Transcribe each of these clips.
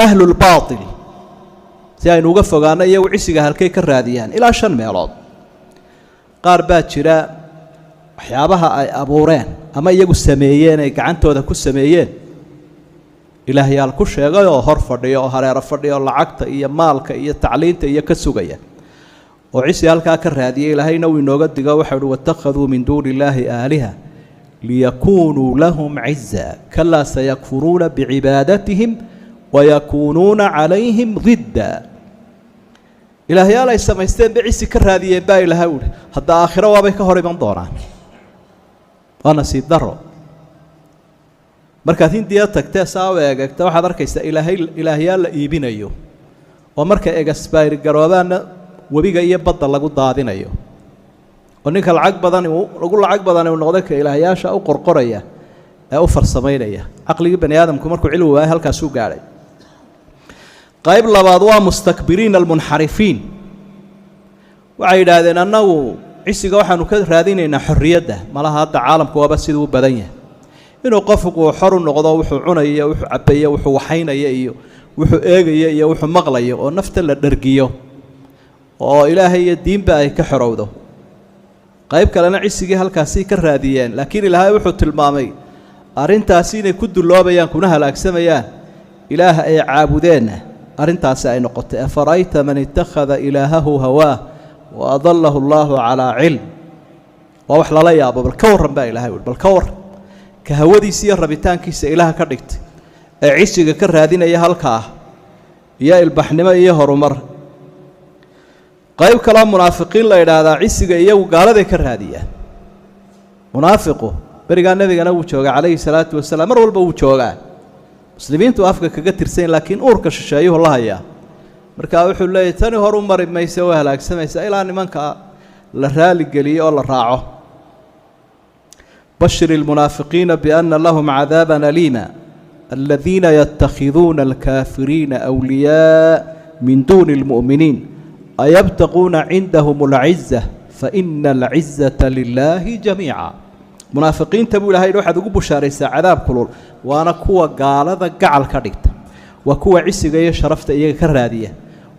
أهل الباطل سيئن وقفوا أن يوعسيها هالكي كراديان إلى 5 meelood qaar baa jira waxyaabaha ay abuureen ama iyagu sameeyeen ay gacantooda ku sameeyeen ilaahayaal ku sheegay oo hor fadhiyo oo hareero fadhiyo lacagta iyo maalka iyo tacliinta iyo ka sugaya oo cisi halka ka raadiyay ilaahayna uu inooga digo waxa uu watakhaduu min duunillaahi aaliha liyakunu lahum izza kalla sayakfuruna biibadatihim wa yakununa alayhim ضدا ilaahayaal ay samaysteen bicisi ka raadiyeen baa ilaahay uu hadda aakhiro waabay ka hor iman doonaan wana si daro marka hindiya tagtay saaw eegta waxaad arkaysaa ilaahayaal la iibinayo oo marka expire garoobana wabiga iyo badda lagu daadinayo oo ninka lacag badan uu noqday ka ilaahayaasha u qorqoraya ee u farsameynaya aqliga bani aadamku markuu cilmi waay halkaas uu gaaray qayb labaad waa mustakbiriin almunxarifiin waxay yiraahdeen annagu cisiga waxaanu ka raadinaynaa xorriyadda malaha hadda caalamku waaba sidoo badan yahay inuu qofku xor u noqdo wuxuu cunayo wuxuu cabayo wuxuu waxaynayo iyo wuxuu eegayo iyo wuxuu maqlayo oo nafta la dhargiyo oo ilaahay iyo diinba ay ka xorowdo qayb kalena cisigii halkaasii ka raadiyeen laakiin ilaahay wuxuu tilmaamay arintaasi inay ku duloobayaan kuna halaagsamayaan ilaaha ay caabudeen arintaasi ay noqotay afarayta man ittakhadha ilaahahu hawaa wa adallahu Allahu ala ilm wa wax la yaabo bal ka waran baa ilaahay bal ka war ka hawadiisa iyo rabitaankiisa ilaaha ka dhigtay ee cisiga ka raadinaya halka iyo ilbaxnimo iyo horumar qayb kala munaafiqiin la yiraahdaa cisiga iyagu gaalada ka raadiya munaafiqo bariga nabigana uu jooga calayhi salaatu wasalaam mar walba uu joogaa muslimiintu afka kaga tirsan laakiin uurka shisheeyuhu la haya marka wuxuu leeyahay tani hor u mari mayso waa halaagsamaysa ilaa nimanka la raali galiyo oo la raaco bashir almunaafiqiina bi anna lahum cadaaban alima alladhina yattakhiduna alkafirina awliyaa min duni almu'minin ayabtaquna indahum al'izza fa inna al'izzata lillahi jamii'a munaafiqiinta buu ilaahay waxaad ugu bushaaraysaa cadaab kulul waana kuwa gaalada gacal ka dhigta waa kuwa cisiga iyo sharafta iyaga ka raadiya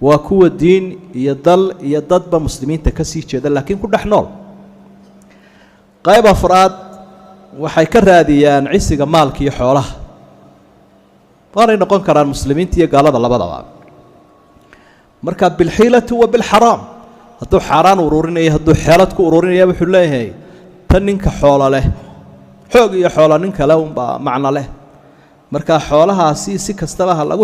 waa kuwa diin iyo dal iyo dadba muslimiinta ka sii jeeda laakiin ku dhax nool qayb afraad waxay ka raadiyaan cisiga maalka iyo xoolaha waana noqon karaan muslimiinta iyo gaalada labadaba marka bilxiilatu wa bilxaraam hadduu xaaraan ururinayo hadduu xeelad ku ururinayo wuxuu leeyahay tan ninka xoolo leh xoog iyo xoolo nin kale un baa macna leh marka xoolahaasi si kastaba ha lagu